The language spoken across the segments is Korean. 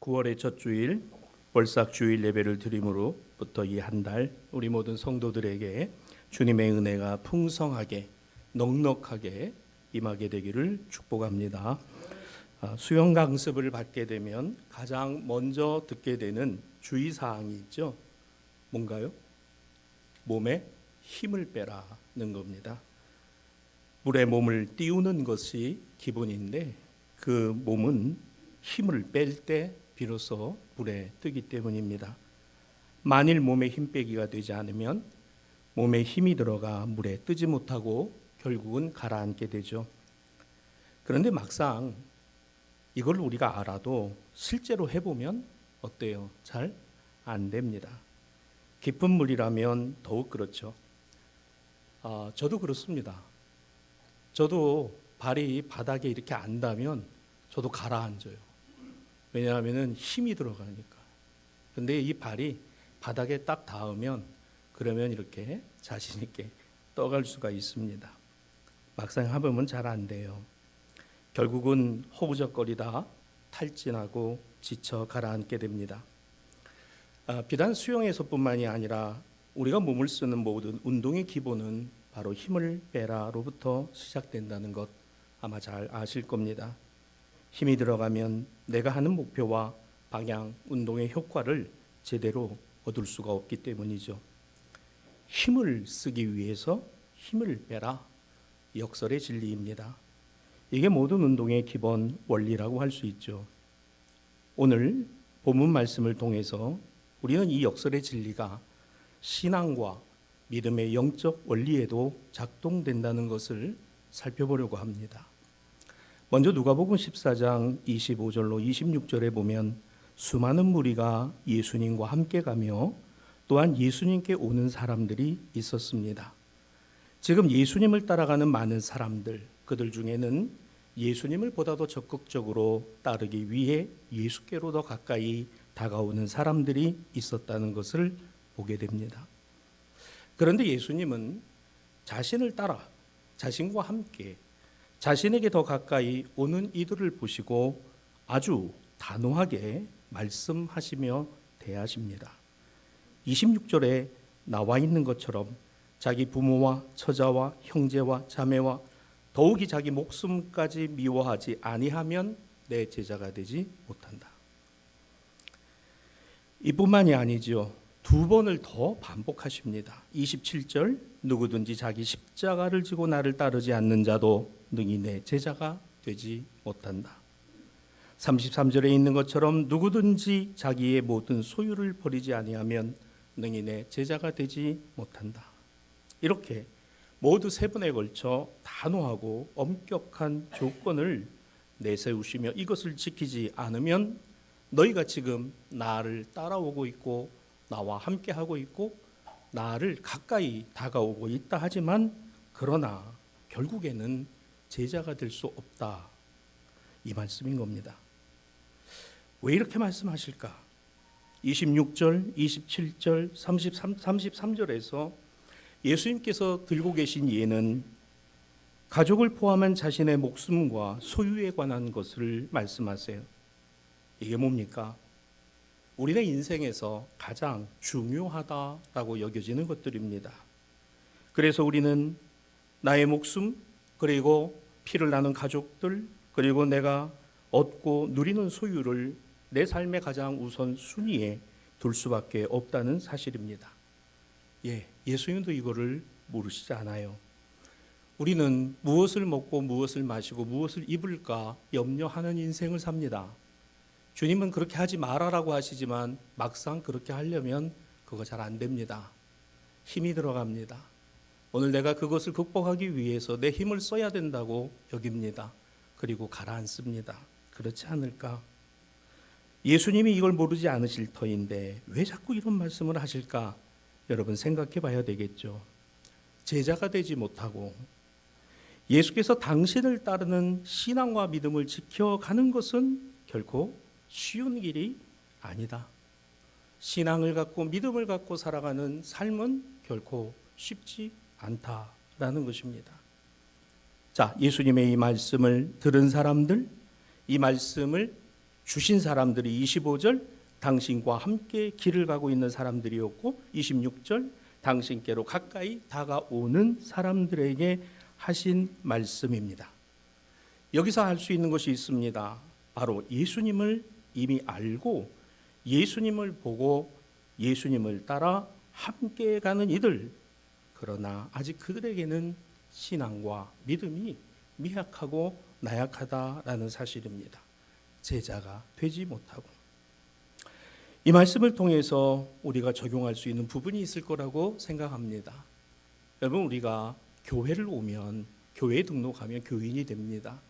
9월의 첫 주일 월삭 주일 예배를 드림으로부터 이 한 달 우리 모든 성도들에게 주님의 은혜가 풍성하게 넉넉하게 임하게 되기를 축복합니다. 수영 강습을 받게 되면 가장 먼저 듣게 되는 주의사항이 있죠. 뭔가요? 몸에 힘을 빼라는 겁니다. 물에 몸을 띄우는 것이 기본인데 그 몸은 힘을 뺄 때 비로소 물에 뜨기 때문입니다. 만일 몸에 힘 빼기가 되지 않으면 몸에 힘이 들어가 물에 뜨지 못하고 결국은 가라앉게 되죠. 그런데 막상 이걸 우리가 알아도 실제로 해보면 어때요? 잘 안 됩니다. 깊은 물이라면 더욱 그렇죠. 저도 그렇습니다. 저도 발이 바닥에 이렇게 안 닿으면 저도 가라앉아요. 왜냐하면 힘이 들어가니까. 근데 이 발이 바닥에 딱 닿으면 그러면 이렇게 자신 있게 떠갈 수가 있습니다. 막상 해보면 잘 안 돼요. 결국은 허우적거리다 탈진하고 지쳐 가라앉게 됩니다. 비단 수영에서뿐만이 아니라 우리가 몸을 쓰는 모든 운동의 기본은 바로 힘을 빼라로부터 시작된다는 것 아마 잘 아실 겁니다. 힘이 들어가면 내가 하는 목표와 방향, 운동의 효과를 제대로 얻을 수가 없기 때문이죠. 힘을 쓰기 위해서 힘을 빼라. 역설의 진리입니다. 이게 모든 운동의 기본 원리라고 할 수 있죠. 오늘 본문 말씀을 통해서 우리는 이 역설의 진리가 신앙과 믿음의 영적 원리에도 작동된다는 것을 살펴보려고 합니다. 먼저 누가복음 14장 25절로 26절에 보면 수많은 무리가 예수님과 함께 가며 또한 예수님께 오는 사람들이 있었습니다. 지금 예수님을 따라가는 많은 사람들, 그들 중에는 예수님을 보다도 적극적으로 따르기 위해 예수께로 더 가까이 다가오는 사람들이 있었다는 것을 보게 됩니다. 그런데 예수님은 자신을 따라 자신과 함께 자신에게 더 가까이 오는 이들을 보시고 아주 단호하게 말씀하시며 대하십니다. 26절에 나와 있는 것처럼 자기 부모와 처자와 형제와 자매와 더욱이 자기 목숨까지 미워하지 아니하면 내 제자가 되지 못한다. 이뿐만이 아니죠. 두 번을 더 반복하십니다. 27절 누구든지 자기 십자가를 지고 나를 따르지 않는 자도 능히 내 제자가 되지 못한다. 33절에 있는 것처럼 누구든지 자기의 모든 소유를 버리지 아니하면 능히 내 제자가 되지 못한다. 이렇게 모두 세 번에 걸쳐 단호하고 엄격한 조건을 내세우시며 이것을 지키지 않으면 너희가 지금 나를 따라오고 있고 나와 함께하고 있고 나를 가까이 다가오고 있다 하지만 그러나 결국에는 제자가 될 수 없다. 이 말씀인 겁니다. 왜 이렇게 말씀하실까? 26절, 27절, 33절에서 예수님께서 들고 계신 예는 가족을 포함한 자신의 목숨과 소유에 관한 것을 말씀하세요. 이게 뭡니까? 우리의 인생에서 가장 중요하다라고 여겨지는 것들입니다. 그래서 우리는 나의 목숨, 그리고 피를 나눈 가족들, 그리고 내가 얻고 누리는 소유를 내 삶의 가장 우선 순위에 둘 수밖에 없다는 사실입니다. 예수님도 이거를 모르시지 않아요. 우리는 무엇을 먹고 무엇을 마시고 무엇을 입을까 염려하는 인생을 삽니다. 주님은 그렇게 하지 말아라고 하시지만 막상 그렇게 하려면 그거 잘 안 됩니다. 힘이 들어갑니다. 오늘 내가 그것을 극복하기 위해서 내 힘을 써야 된다고 여깁니다. 그리고 가라앉습니다. 그렇지 않을까? 예수님이 이걸 모르지 않으실 터인데 왜 자꾸 이런 말씀을 하실까? 여러분 생각해 봐야 되겠죠. 제자가 되지 못하고 예수께서 당신을 따르는 신앙과 믿음을 지켜가는 것은 결코 쉬운 길이 아니다. 신앙을 갖고 믿음을 갖고 살아가는 삶은 결코 쉽지 않다라는 것입니다. 자, 예수님의 이 말씀을 들은 사람들, 이 말씀을 주신 사람들이 25절 당신과 함께 길을 가고 있는 사람들이었고 26절 당신께로 가까이 다가오는 사람들에게 하신 말씀입니다. 여기서 알 수 있는 것이 있습니다. 바로 예수님을 이미 알고 예수님을 보고 예수님을 따라 함께 가는 이들, 그러나 아직 그들에게는 신앙과 믿음이 미약하고 나약하다라는 사실입니다. 제자가 되지 못하고. 이 말씀을 통해서 우리가 적용할 수 있는 부분이 있을 거라고 생각합니다. 여러분, 우리가 교회를 오면, 교회에 등록하면 교인이 됩니다.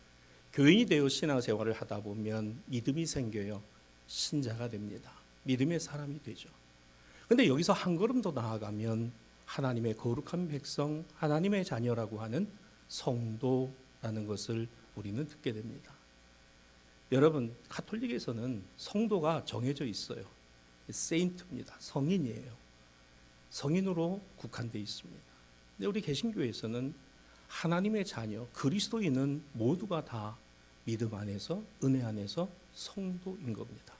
교인이 되어 신앙생활을 하다 보면 믿음이 생겨요. 신자가 됩니다. 믿음의 사람이 되죠. 근데 여기서 한 걸음 더 나아가면 하나님의 거룩한 백성, 하나님의 자녀라고 하는 성도라는 것을 우리는 듣게 됩니다. 여러분, 가톨릭에서는 성도가 정해져 있어요. 세인트입니다. 성인이에요. 성인으로 국한되어 있습니다. 근데 우리 개신교에서는 하나님의 자녀, 그리스도인은 모두가 다 믿음 안에서, 은혜 안에서 성도인 겁니다.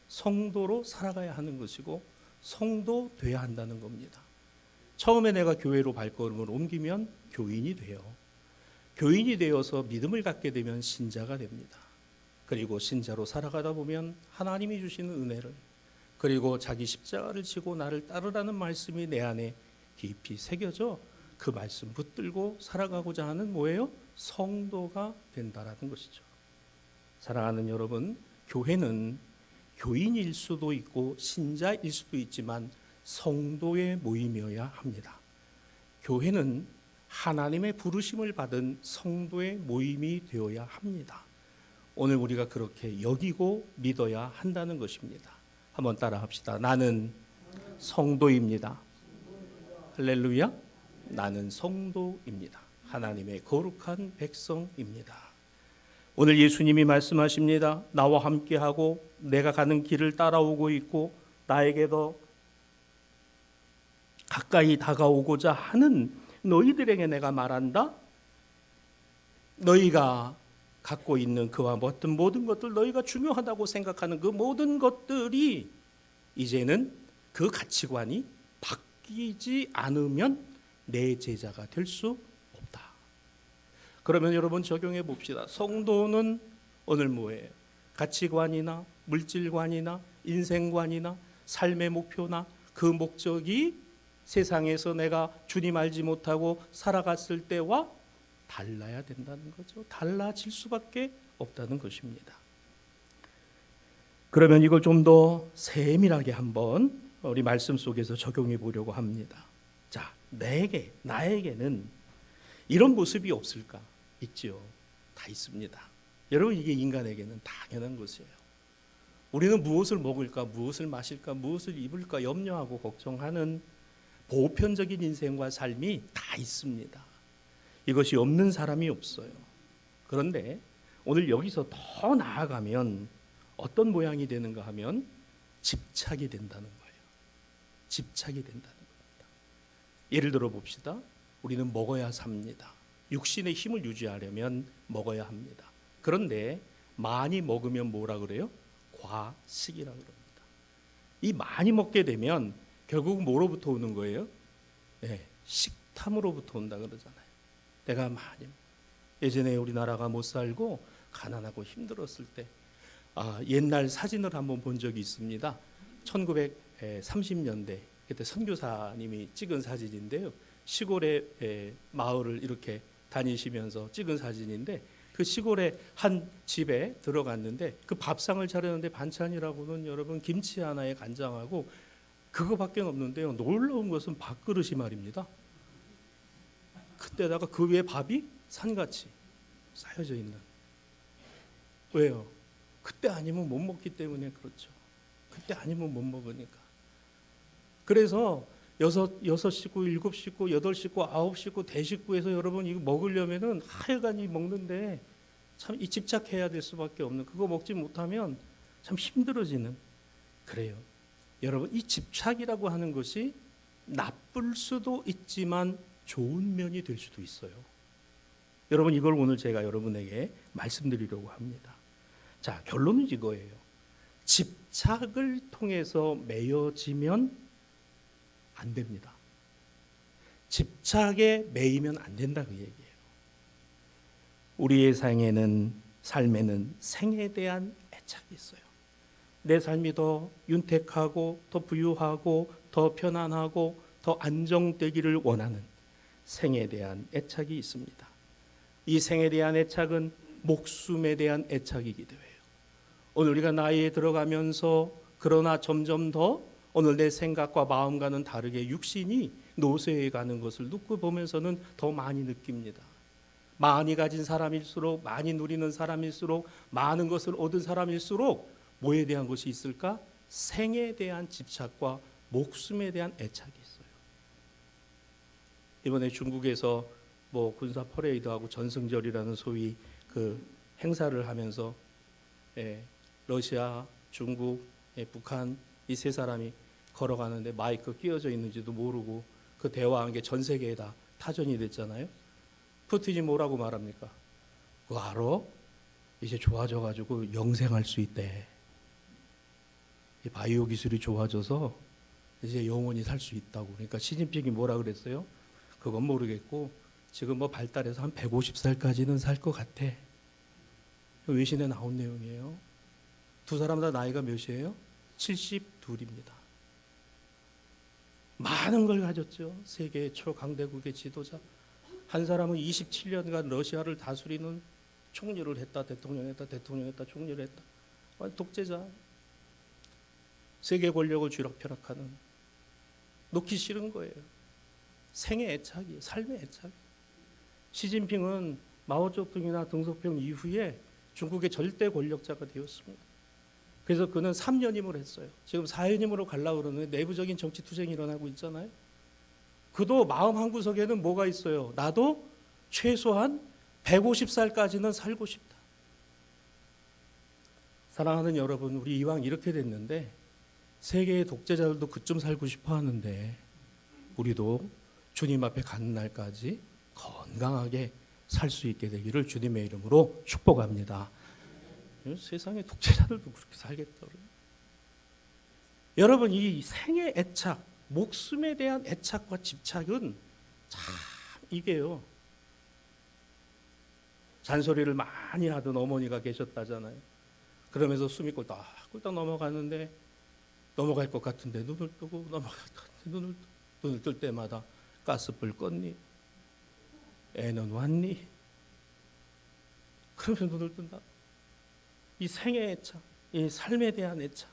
성도로 살아가야 하는 것이고 성도 돼야 한다는 겁니다. 처음에 내가 교회로 발걸음을 옮기면 교인이 돼요. 교인이 되어서 믿음을 갖게 되면 신자가 됩니다. 그리고 신자로 살아가다 보면 하나님이 주시는 은혜를, 그리고 자기 십자가를 지고 나를 따르라는 말씀이 내 안에 깊이 새겨져 그 말씀 붙들고 살아가고자 하는 뭐예요? 성도가 된다라는 것이죠. 사랑하는 여러분, 교회는 교인일 수도 있고 신자일 수도 있지만 성도의 모임이어야 합니다. 교회는 하나님의 부르심을 받은 성도의 모임이 되어야 합니다. 오늘 우리가 그렇게 여기고 믿어야 한다는 것입니다. 한번 따라 합시다. 나는 성도입니다. 할렐루야. 나는 성도입니다. 하나님의 거룩한 백성입니다. 오늘 예수님이 말씀하십니다. 나와 함께하고 내가 가는 길을 따라오고 있고 나에게 더 가까이 다가오고자 하는 너희들에게 내가 말한다. 너희가 갖고 있는 그와 어떤 모든 것들, 너희가 중요하다고 생각하는 그 모든 것들이 이제는 그 가치관이 바뀌지 않으면 내 제자가 될 수 없다. 그러면 여러분 적용해 봅시다. 성도는 오늘 뭐예요? 가치관이나 물질관이나 인생관이나 삶의 목표나 그 목적이 세상에서 내가 주님 알지 못하고 살아갔을 때와 달라야 된다는 거죠. 달라질 수밖에 없다는 것입니다. 그러면 이걸 좀 더 세밀하게 한번 우리 말씀 속에서 적용해 보려고 합니다. 자, 나에게는 이런 모습이 없을까? 있죠. 다 있습니다. 여러분, 이게 인간에게는 당연한 것이에요. 우리는 무엇을 먹을까, 무엇을 마실까, 무엇을 입을까 염려하고 걱정하는 보편적인 인생과 삶이 다 있습니다. 이것이 없는 사람이 없어요. 그런데 오늘 여기서 더 나아가면 어떤 모양이 되는가 하면 집착이 된다는 거예요. 집착이 된다는 겁니다. 예를 들어 봅시다. 우리는 먹어야 삽니다. 육신의 힘을 유지하려면 먹어야 합니다. 그런데 많이 먹으면 뭐라 그래요? 과식이라 그럽니다. 이 많이 먹게 되면 결국 뭐로부터 오는 거예요? 네, 식탐으로부터 온다 그러잖아요. 내가 많이, 예전에 우리나라가 못 살고 가난하고 힘들었을 때 옛날 사진을 한번 본 적이 있습니다. 1930년대 그때 선교사님이 찍은 사진인데요. 시골의 마을을 이렇게 다니시면서 찍은 사진인데 그 시골의 한 집에 들어갔는데 그 밥상을 차렸는데 반찬이라고는 여러분 김치 하나에 간장하고 그거밖에 없는데요. 놀라운 것은 밥그릇이 말입니다. 그때다가 그 위에 밥이 산같이 쌓여져 있는. 왜요? 그때 아니면 못 먹기 때문에 그렇죠. 그때 아니면 못 먹으니까. 그래서 6식구, 7식구, 8식구, 9식구, 대식구에서 여러분 이거 먹으려면은 하여간이 먹는데 참 이 집착해야 될 수밖에 없는, 그거 먹지 못하면 참 힘들어지는. 그래요. 여러분, 이 집착이라고 하는 것이 나쁠 수도 있지만 좋은 면이 될 수도 있어요. 여러분, 이걸 오늘 제가 여러분에게 말씀드리려고 합니다. 자, 결론은 이거예요. 집착을 통해서 매여지면 안 됩니다. 집착에 매이면 안 된다 그 얘기예요. 우리의 삶에는 생에 대한 애착이 있어요. 내 삶이 더 윤택하고 더 부유하고 더 편안하고 더 안정되기를 원하는 생에 대한 애착이 있습니다. 이 생에 대한 애착은 목숨에 대한 애착이기도 해요. 오늘 우리가 나이에 들어가면서 그러나 점점 더 오늘 내 생각과 마음과는 다르게 육신이 노쇠해 가는 것을 놓고 보면서는 더 많이 느낍니다. 많이 가진 사람일수록, 많이 누리는 사람일수록, 많은 것을 얻은 사람일수록 뭐에 대한 것이 있을까? 생에 대한 집착과 목숨에 대한 애착이 있어요. 이번에 중국에서 뭐 군사 퍼레이드하고 전승절이라는 소위 그 행사를 하면서 러시아, 중국, 북한 이 세 사람이 걸어가는데 마이크 끼워져 있는지도 모르고 그 대화한 게 전 세계에 다 타전이 됐잖아요. 푸틴이 뭐라고 말합니까? 그거 알아? 이제 좋아져가지고 영생할 수 있대. 이 바이오 기술이 좋아져서 이제 영원히 살 수 있다고. 그러니까 시진핑이 뭐라 그랬어요? 그건 모르겠고 지금 뭐 발달해서 한 150살까지는 살 것 같아. 외신에 나온 내용이에요. 두 사람 다 나이가 몇이에요? 72입니다. 많은 걸 가졌죠. 세계의 초강대국의 지도자. 한 사람은 27년간 러시아를 다스리는 총리를 했다, 대통령했다, 총리를 했다. 독재자. 세계 권력을 쥐락펴락하는. 놓기 싫은 거예요. 생의 애착이에요. 삶의 애착. 시진핑은 마오쩌둥이나 등소평 이후에 중국의 절대 권력자가 되었습니다. 그래서 그는 3년임을 했어요. 지금 4년임으로 가려고 그러는데 내부적인 정치 투쟁이 일어나고 있잖아요. 그도 마음 한구석에는 뭐가 있어요? 나도 최소한 150살까지는 살고 싶다. 사랑하는 여러분, 우리 이왕 이렇게 됐는데 세계의 독재자들도 그쯤 살고 싶어 하는데 우리도 주님 앞에 가는 날까지 건강하게 살 수 있게 되기를 주님의 이름으로 축복합니다. 세상의 독재자들도 그렇게 살겠다. 여러분, 이 생의 애착, 목숨에 대한 애착과 집착은 참 이게요. 잔소리를 많이 하던 어머니가 계셨다잖아요. 그러면서 숨이 꼴딱꼴딱 넘어가는데 넘어갈 것 같은데 눈을 뜨고 넘어갈 것 같은데 눈을 뜰 때마다 가스불 껐니? 애는 왔니? 그러면서 눈을 뜬다. 이 생의 애착, 이 삶에 대한 애착.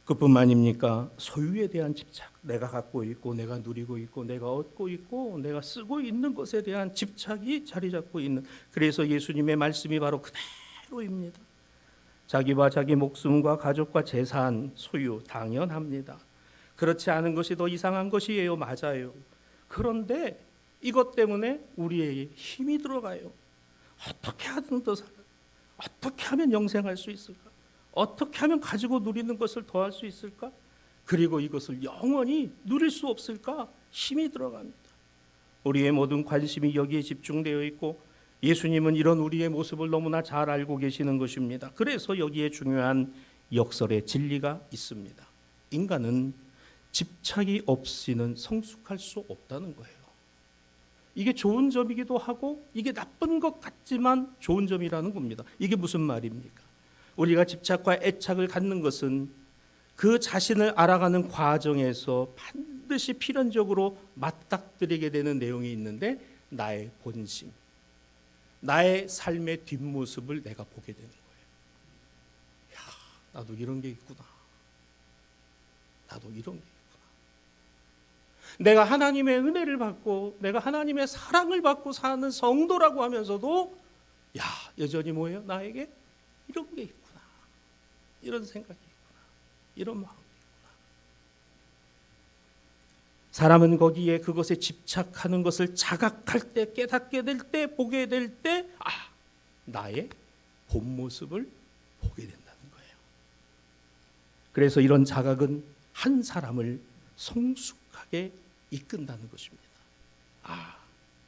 그뿐만입니까? 소유에 대한 집착. 내가 갖고 있고 내가 누리고 있고 내가 얻고 있고 내가 쓰고 있는 것에 대한 집착이 자리 잡고 있는. 그래서 예수님의 말씀이 바로 그대로입니다. 자기와 자기 목숨과 가족과 재산, 소유 당연합니다. 그렇지 않은 것이 더 이상한 것이에요. 맞아요. 그런데 이것 때문에 우리의 힘이 들어가요. 어떻게 하든 더 살아. 어떻게 하면 영생할 수 있을까? 어떻게 하면 가지고 누리는 것을 더할 수 있을까? 그리고 이것을 영원히 누릴 수 없을까? 힘이 들어갑니다. 우리의 모든 관심이 여기에 집중되어 있고 예수님은 이런 우리의 모습을 너무나 잘 알고 계시는 것입니다. 그래서 여기에 중요한 역설의 진리가 있습니다. 인간은 집착이 없이는 성숙할 수 없다는 거예요. 이게 좋은 점이기도 하고 이게 나쁜 것 같지만 좋은 점이라는 겁니다. 이게 무슨 말입니까? 우리가 집착과 애착을 갖는 것은 그 자신을 알아가는 과정에서 반드시 필연적으로 맞닥뜨리게 되는 내용이 있는데 나의 본심, 나의 삶의 뒷모습을 내가 보게 되는 거예요. 야, 나도 이런 게 있구나. 나도 이런 게 있구나. 내가 하나님의 은혜를 받고 내가 하나님의 사랑을 받고 사는 성도라고 하면서도 야, 여전히 뭐예요? 나에게 이런 게 있구나. 이런 생각이 있구나. 이런 마음이 있구나. 사람은 거기에 그것에 집착하는 것을 자각할 때, 깨닫게 될 때, 보게 될 때 나의 본 모습을 보게 된다는 거예요. 그래서 이런 자각은 한 사람을 성숙하게 이끈다는 것입니다.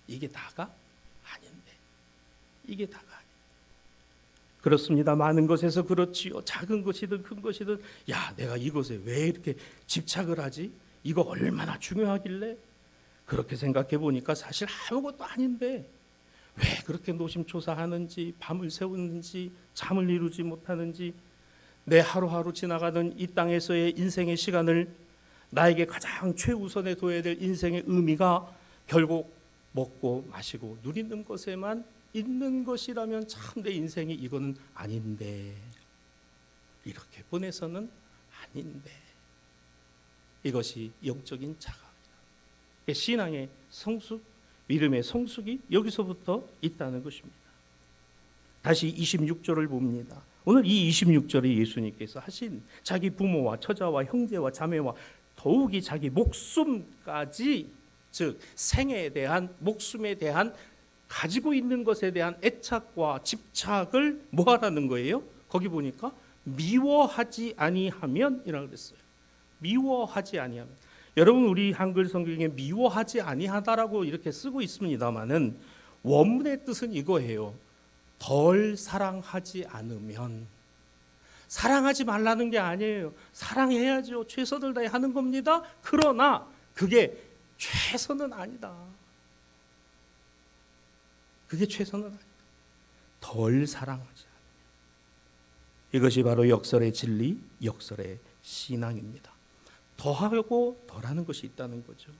이게 다가 아닌데. 이게 다가 아닌데. 그렇습니다. 많은 것에서 그렇지요. 작은 것이든 큰 것이든 야, 내가 이것에 왜 이렇게 집착을 하지? 이거 얼마나 중요하길래? 그렇게 생각해 보니까 사실 아무것도 아닌데 왜 그렇게 노심초사하는지, 밤을 새우는지, 잠을 이루지 못하는지, 내 하루하루 지나가는 이 땅에서의 인생의 시간을 나에게 가장 최우선에 둬야 될 인생의 의미가 결국 먹고 마시고 누리는 것에만 있는 것이라면 참 내 인생이 이거는 아닌데, 이렇게 보내서는 아닌데, 이것이 영적인 자각이다. 신앙의 성숙, 믿음의 성숙이 여기서부터 있다는 것입니다. 다시 26절을 봅니다. 오늘 이 26절에 예수님께서 하신 자기 부모와 처자와 형제와 자매와 더욱이 자기 목숨까지, 즉 생에 대한, 목숨에 대한, 가지고 있는 것에 대한 애착과 집착을 뭐 하라는 거예요? 거기 보니까 미워하지 아니하면이라고 그랬어요. 미워하지 아니하면. 여러분, 우리 한글 성경에 미워하지 아니하다라고 이렇게 쓰고 있습니다만은 원문의 뜻은 이거예요. 덜 사랑하지 않으면. 사랑하지 말라는 게 아니에요. 사랑해야죠. 최선을 다해 하는 겁니다. 그러나 그게 최선은 아니다. 그게 최선은 아니다. 덜 사랑하지 않으면. 이것이 바로 역설의 진리, 역설의 신앙입니다. 더하고 덜하는 것이 있다는 거죠.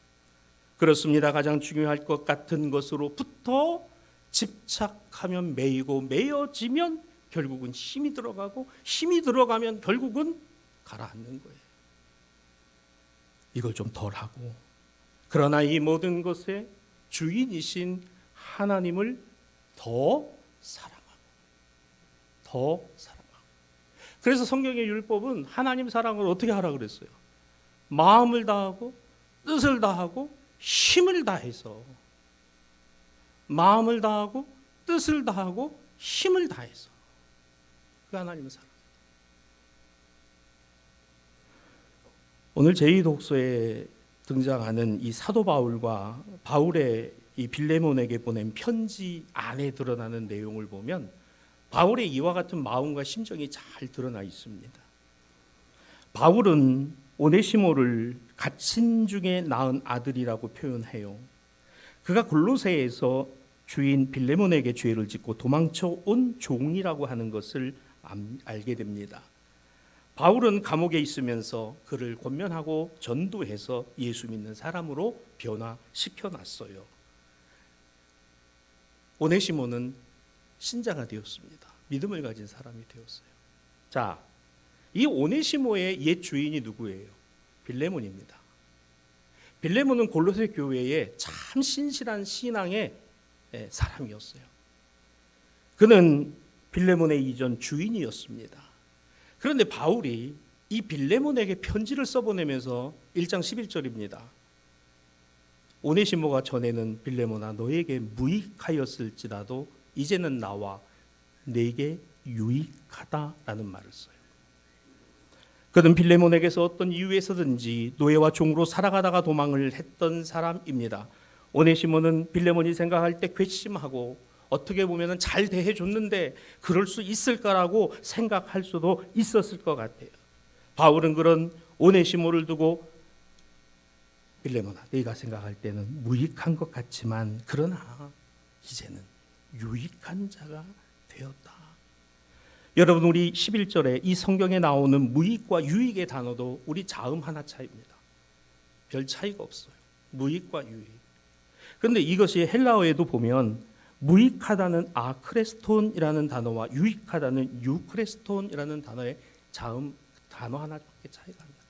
그렇습니다. 가장 중요할 것 같은 것으로부터 집착하면 매이고, 매여지면 결국은 힘이 들어가고, 힘이 들어가면 결국은 가라앉는 거예요. 이걸 좀 덜하고, 그러나 이 모든 것의 주인이신 하나님을 더 사랑하고, 더 사랑하고. 그래서 성경의 율법은 하나님 사랑을 어떻게 하라고 그랬어요? 마음을 다하고, 뜻을 다하고, 힘을 다해서. 마음을 다하고, 뜻을 다하고, 힘을 다해서. 그 하나님을 사랑. 오늘 제2독서에 등장하는 이 사도 바울과 바울의 이 빌레몬에게 보낸 편지 안에 드러나는 내용을 보면 바울의 이와 같은 마음과 심정이 잘 드러나 있습니다. 바울은 오네시모를 갇힌 중에 낳은 아들이라고 표현해요. 그가 골로새에서 주인 빌레몬에게 죄를 짓고 도망쳐 온 종이라고 하는 것을 알게 됩니다. 바울은 감옥에 있으면서 그를 권면하고 전도해서 예수 믿는 사람으로 변화시켜놨어요. 오네시모는 신자가 되었습니다. 믿음을 가진 사람이 되었어요. 자, 이 오네시모의 옛 주인이 누구예요? 빌레몬입니다. 빌레몬은 골로새 교회의 참 신실한 신앙의 사람이었어요. 그는 빌레몬의 이전 주인이었습니다. 그런데 바울이 이 빌레몬에게 편지를 써보내면서 1장 11절입니다. 오네시모가 전에는 빌레몬아 너에게 무익하였을지라도 이제는 나와 내게 유익하다라는 말을 써요. 그는 빌레몬에게서 어떤 이유에서든지 노예와 종으로 살아가다가 도망을 했던 사람입니다. 오네시모는 빌레몬이 생각할 때 괘씸하고 어떻게 보면 잘 대해줬는데 그럴 수 있을까라고 생각할 수도 있었을 것 같아요. 바울은 그런 오네시모를 두고 빌레몬아 네가 생각할 때는 무익한 것 같지만 그러나 이제는 유익한 자가 되었다. 여러분, 우리 11절에 이 성경에 나오는 무익과 유익의 단어도 우리 자음 하나 차이입니다. 별 차이가 없어요. 무익과 유익. 그런데 이것이 헬라어에도 보면 무익하다는 아크레스톤이라는 단어와 유익하다는 유크레스톤이라는 단어의 자음 단어 하나밖에 차이가 안 납니다.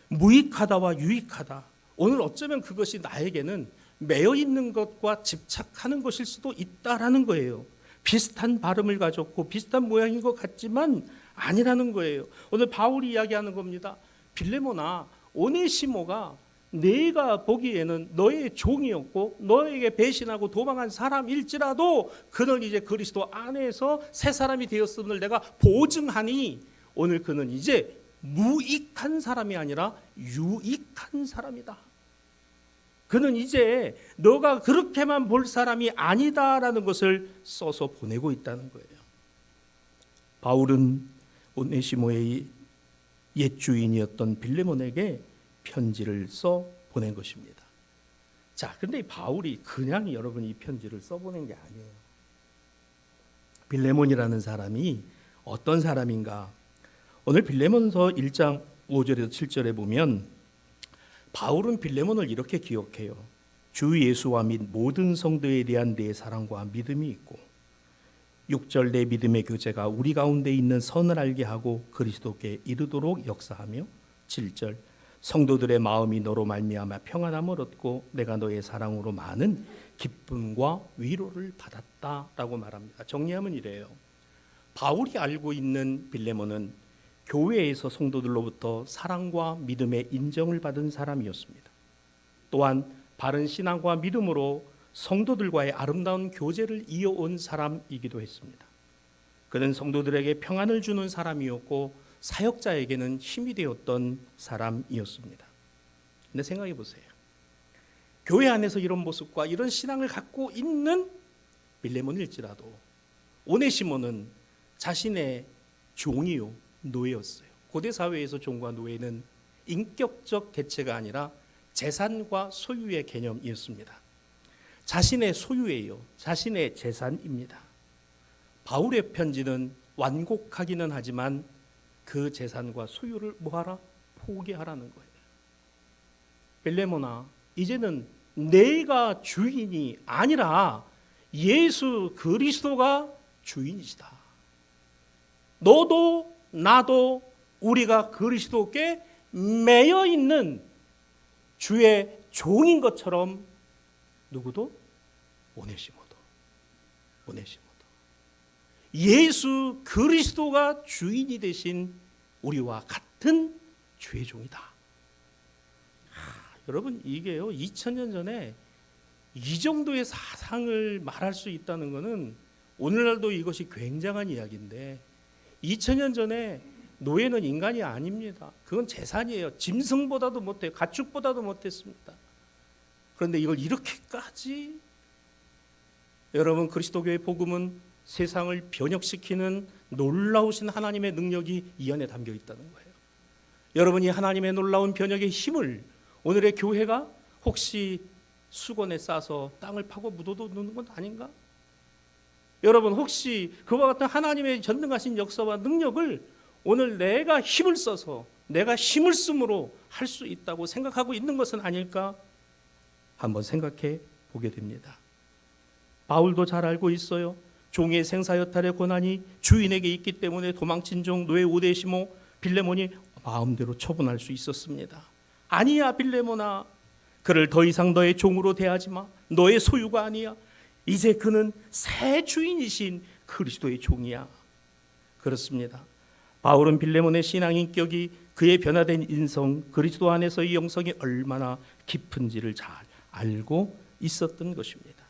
무익하다와 유익하다. 오늘 어쩌면 그것이 나에게는 매여 있는 것과 집착하는 것일 수도 있다라는 거예요. 비슷한 발음을 가졌고 비슷한 모양인 것 같지만 아니라는 거예요. 오늘 바울이 이야기하는 겁니다. 빌레몬아, 오네시모가 내가 보기에는 너의 종이었고 너에게 배신하고 도망한 사람일지라도 그는 이제 그리스도 안에서 새 사람이 되었음을 내가 보증하니 오늘 그는 이제 무익한 사람이 아니라 유익한 사람이다. 그는 이제 너가 그렇게만 볼 사람이 아니다라는 것을 써서 보내고 있다는 거예요. 바울은 오네시모의 옛 주인이었던 빌레몬에게 편지를 써 보낸 것입니다. 자, 근데 이 바울이 그냥 여러분 이 편지를 써보낸 게 아니에요. 빌레몬이라는 사람이 어떤 사람인가? 오늘 빌레몬서 1장 5절에서 7절에 보면 바울은 빌레몬을 이렇게 기억해요. 주 예수와 및 모든 성도에 대한 내 사랑과 믿음이 있고 6절 내 믿음의 교제가 우리 가운데 있는 선을 알게 하고 그리스도께 이르도록 역사하며 7절 성도들의 마음이 너로 말미암아 평안함을 얻고 내가 너의 사랑으로 많은 기쁨과 위로를 받았다라고 말합니다. 정리하면 이래요. 바울이 알고 있는 빌레몬은 교회에서 성도들로부터 사랑과 믿음의 인정을 받은 사람이었습니다. 또한 바른 신앙과 믿음으로 성도들과의 아름다운 교제를 이어온 사람이기도 했습니다. 그는 성도들에게 평안을 주는 사람이었고 사역자에게는 힘이 되었던 사람이었습니다. 근데 생각해 보세요. 교회 안에서 이런 모습과 이런 신앙을 갖고 있는 빌레몬일지라도 오네시모는 자신의 종이요 노예였어요. 고대 사회에서 종과 노예는 인격적 개체가 아니라 재산과 소유의 개념이었습니다. 자신의 소유예요. 자신의 재산입니다. 바울의 편지는 완곡하기는 하지만 그 재산과 소유를 뭐하라? 포기하라는 거예요. 빌레몬아, 이제는 내가 주인이 아니라 예수 그리스도가 주인이시다. 너도 나도 우리가 그리스도께 매여 있는 주의 종인 것처럼 누구도? 오네시모도. 예수 그리스도가 주인이 되신 우리와 같은 주의 종이다. 여러분 이게요 2000년 전에 이 정도의 사상을 말할 수 있다는 것은 오늘날도 이것이 굉장한 이야기인데 2000년 전에 노예는 인간이 아닙니다. 그건 재산이에요. 짐승보다도 못해요. 가축보다도 못했습니다. 그런데 이걸 이렇게까지 여러분 그리스도교의 복음은 세상을 변혁시키는 놀라우신 하나님의 능력이 이 안에 담겨 있다는 거예요. 여러분이 하나님의 놀라운 변혁의 힘을 오늘의 교회가 혹시 수건에 싸서 땅을 파고 묻어두는 건 아닌가? 여러분 혹시 그와 같은 하나님의 전능하신 역사와 능력을 오늘 내가 힘을 써서 내가 힘을 쓰므로 할 수 있다고 생각하고 있는 것은 아닐까? 한번 생각해 보게 됩니다. 바울도 잘 알고 있어요. 종의 생사여탈의 권한이 주인에게 있기 때문에 도망친 종 노예 오네시모 빌레몬이 마음대로 처분할 수 있었습니다. 아니야 빌레몬아, 그를 더 이상 너의 종으로 대하지 마. 너의 소유가 아니야. 이제 그는 새 주인이신 그리스도의 종이야. 그렇습니다. 바울은 빌레몬의 신앙 인격이 그의 변화된 인성 그리스도 안에서의 영성이 얼마나 깊은지를 잘 알고 있었던 것입니다.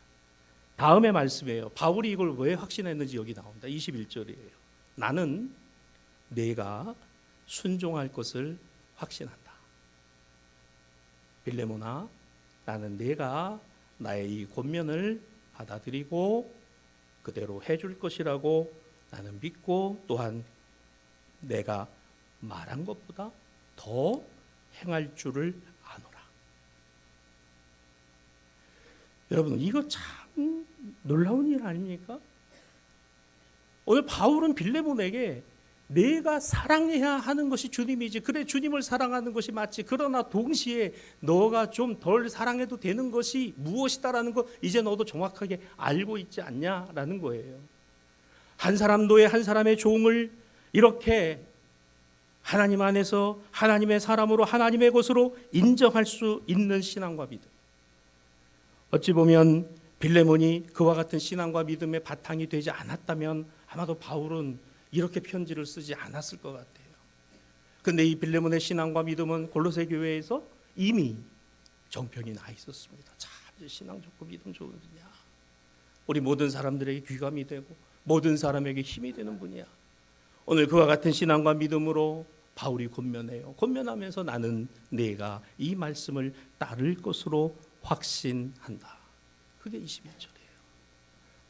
다음의 말씀이에요. 바울이 이걸 왜 확신했는지 여기 나옵니다. 21절이에요. 나는 내가 순종할 것을 확신한다. 빌레몬아, 나는 내가 나의 이 권면을 받아들이고 그대로 해줄 것이라고 나는 믿고 또한 내가 말한 것보다 더 행할 줄을 아노라. 여러분 이거 참 놀라운 일 아닙니까? 오늘 바울은 빌레몬에게 내가 사랑해야 하는 것이 주님이지, 그래 주님을 사랑하는 것이 맞지, 그러나 동시에 너가 좀 덜 사랑해도 되는 것이 무엇이다라는 거 이제 너도 정확하게 알고 있지 않냐라는 거예요. 한 사람 노예 한 사람의 종을 이렇게 하나님 안에서 하나님의 사람으로 하나님의 것으로 인정할 수 있는 신앙과 믿음, 어찌 보면 빌레몬이 그와 같은 신앙과 믿음의 바탕이 되지 않았다면 아마도 바울은 이렇게 편지를 쓰지 않았을 것 같아요. 그런데 이 빌레몬의 신앙과 믿음은 골로새 교회에서 이미 정평이 나 있었습니다. 참 신앙 좋고 믿음 좋은 분이야. 우리 모든 사람들에게 귀감이 되고 모든 사람에게 힘이 되는 분이야. 오늘 그와 같은 신앙과 믿음으로 바울이 권면해요. 권면하면서 나는 내가 이 말씀을 따를 것으로 확신한다. 그게 21절이에요.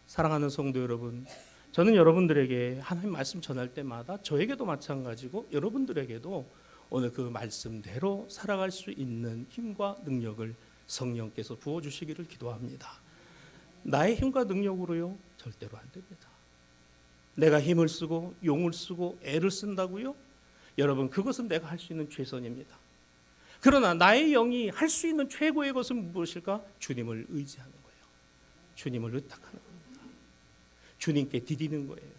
사랑하는 성도 여러분, 저는 여러분들에게 하나님 말씀 전할 때마다 저에게도 마찬가지고 여러분들에게도 오늘 그 말씀대로 살아갈 수 있는 힘과 능력을 성령께서 부어주시기를 기도합니다. 나의 힘과 능력으로요? 절대로 안 됩니다. 내가 힘을 쓰고 용을 쓰고 애를 쓴다고요? 여러분, 그것은 내가 할 수 있는 최선입니다. 그러나 나의 영이 할 수 있는 최고의 것은 무엇일까? 주님을 의지하는 거예요. 주님을 의탁하는 겁니다. 주님께 디디는 거예요.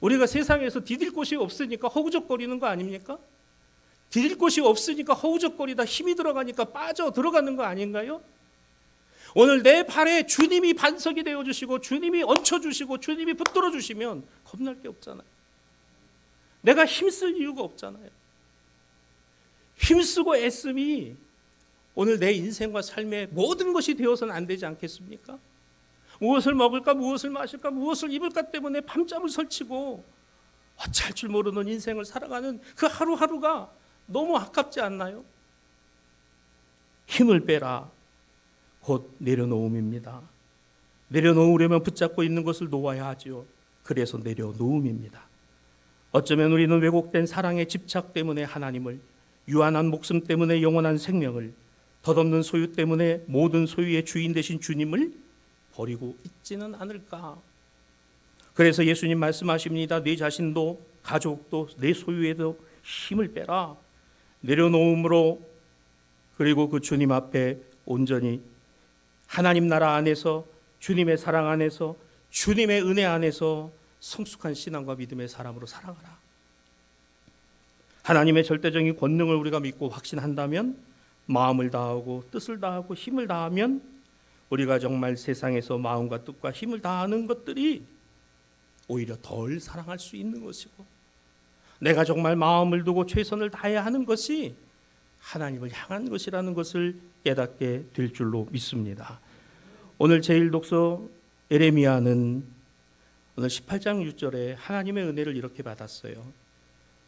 우리가 세상에서 디딜 곳이 없으니까 허우적거리는 거 아닙니까? 디딜 곳이 없으니까 허우적거리다 힘이 들어가니까 빠져 들어가는 거 아닌가요? 오늘 내 발에 주님이 반석이 되어주시고 주님이 얹혀주시고 주님이 붙들어 주시면 겁날 게 없잖아요. 내가 힘쓸 이유가 없잖아요. 힘쓰고 애씀이 오늘 내 인생과 삶의 모든 것이 되어서는 안 되지 않겠습니까? 무엇을 먹을까, 무엇을 마실까, 무엇을 입을까 때문에 밤잠을 설치고 어찌할 줄 모르는 인생을 살아가는 그 하루하루가 너무 아깝지 않나요? 힘을 빼라. 곧 내려놓음입니다. 내려놓으려면 붙잡고 있는 것을 놓아야 하죠. 그래서 내려놓음입니다. 어쩌면 우리는 왜곡된 사랑의 집착 때문에 하나님을, 유한한 목숨 때문에 영원한 생명을, 덧없는 소유 때문에 모든 소유의 주인 되신 주님을 버리고 있지는 않을까. 그래서 예수님 말씀하십니다. 네 자신도 가족도 내 소유에도 힘을 빼라. 내려놓음으로, 그리고 그 주님 앞에 온전히 하나님 나라 안에서, 주님의 사랑 안에서, 주님의 은혜 안에서 성숙한 신앙과 믿음의 사람으로 살아가라. 하나님의 절대적인 권능을 우리가 믿고 확신한다면, 마음을 다하고 뜻을 다하고 힘을 다하면 우리가 정말 세상에서 마음과 뜻과 힘을 다하는 것들이 오히려 덜 사랑할 수 있는 것이고, 내가 정말 마음을 두고 최선을 다해야 하는 것이 하나님을 향한 것이라는 것을 깨닫게 될 줄로 믿습니다. 오늘 제1독서 에레미야는 오늘 18장 6절에 하나님의 은혜를 이렇게 받았어요.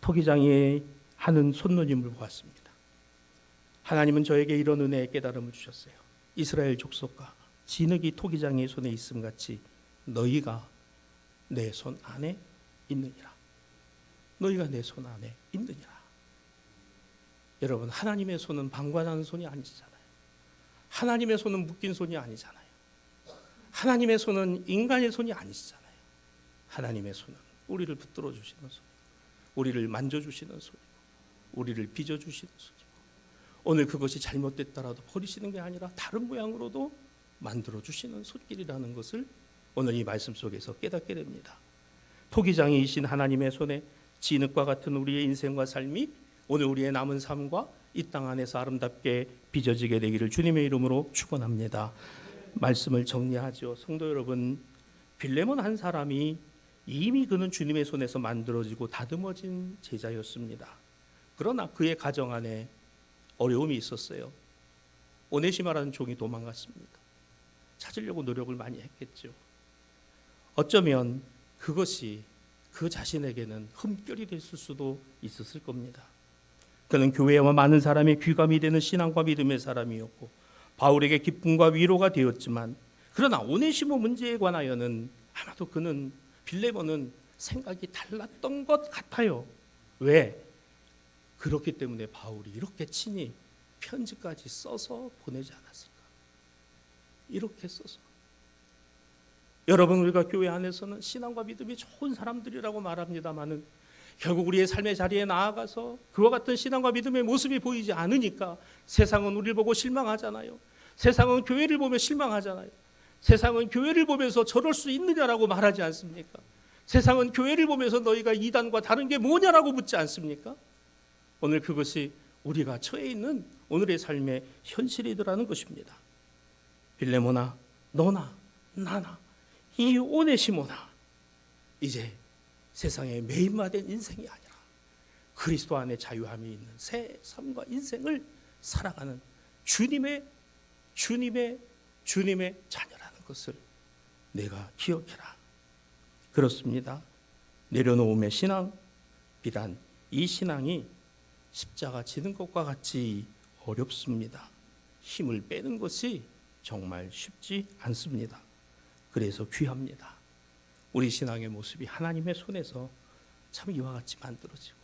토기장이 하는 손노님을 보았습니다. 하나님은 저에게 이런 은혜의 깨달음을 주셨어요. 이스라엘 족속과 진흙이 토기장의 손에 있음 같이 너희가 내 손 안에 있느니라. 너희가 내 손 안에 있느니라. 여러분, 하나님의 손은 방관하는 손이 아니잖아요. 하나님의 손은 묶인 손이 아니잖아요. 하나님의 손은 인간의 손이 아니시잖아요. 하나님의 손은 우리를 붙들어 주시는 손이고, 우리를 만져주시는 손이고, 우리를 빚어주시는 손이고, 오늘 그것이 잘못됐다라도 버리시는 게 아니라 다른 모양으로도 만들어주시는 손길이라는 것을 오늘 이 말씀 속에서 깨닫게 됩니다. 토기장이이신 하나님의 손에 진흙과 같은 우리의 인생과 삶이 오늘 우리의 남은 삶과 이 땅 안에서 아름답게 빚어지게 되기를 주님의 이름으로 축원합니다. 말씀을 정리하죠. 성도 여러분, 빌레몬 한 사람이 이미 그는 주님의 손에서 만들어지고 다듬어진 제자였습니다. 그러나 그의 가정 안에 어려움이 있었어요. 오네시마라는 종이 도망갔습니다. 찾으려고 노력을 많이 했겠죠. 어쩌면 그것이 그 자신에게는 흠결이 됐을 수도 있었을 겁니다. 그는 교회와 많은 사람의 귀감이 되는 신앙과 믿음의 사람이었고 바울에게 기쁨과 위로가 되었지만, 그러나 오네시모 문제에 관하여는 아마도 그는, 빌레몬은 생각이 달랐던 것 같아요. 왜? 그렇기 때문에 바울이 이렇게 친히 편지까지 써서 보내지 않았을까? 이렇게 써서. 여러분, 우리가 교회 안에서는 신앙과 믿음이 좋은 사람들이라고 말합니다마는 결국 우리의 삶의 자리에 나아가서 그와 같은 신앙과 믿음의 모습이 보이지 않으니까 세상은 우리를 보고 실망하잖아요. 세상은 교회를 보며 실망하잖아요. 세상은 교회를 보면서 저럴 수 있느냐라고 말하지 않습니까? 세상은 교회를 보면서 너희가 이단과 다른 게 뭐냐라고 묻지 않습니까? 오늘 그것이 우리가 처해 있는 오늘의 삶의 현실이더라는 것입니다. 빌레몬아, 너나 나나 이 오네시모나 이제 세상에 매인마된 인생이 아니라 그리스도 안에 자유함이 있는 새 삶과 인생을 살아가는 주님의 자녀라는 것을 내가 기억해라. 그렇습니다. 내려놓음의 신앙, 비단 이 신앙이 십자가 지는 것과 같이 어렵습니다. 힘을 빼는 것이 정말 쉽지 않습니다. 그래서 귀합니다. 우리 신앙의 모습이 하나님의 손에서 참 이와 같이 만들어지고,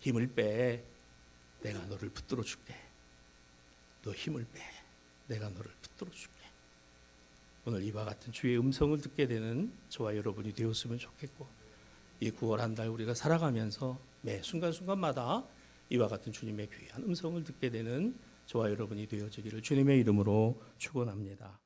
힘을 빼, 내가 너를 붙들어 줄게. 너 힘을 빼, 내가 너를 붙들어 줄게. 오늘 이와 같은 주의 음성을 듣게 되는 저와 여러분이 되었으면 좋겠고, 이 9월 한 달 우리가 살아가면서 매 순간순간마다 이와 같은 주님의 귀한 음성을 듣게 되는 저와 여러분이 되어지기를 주님의 이름으로 축원합니다.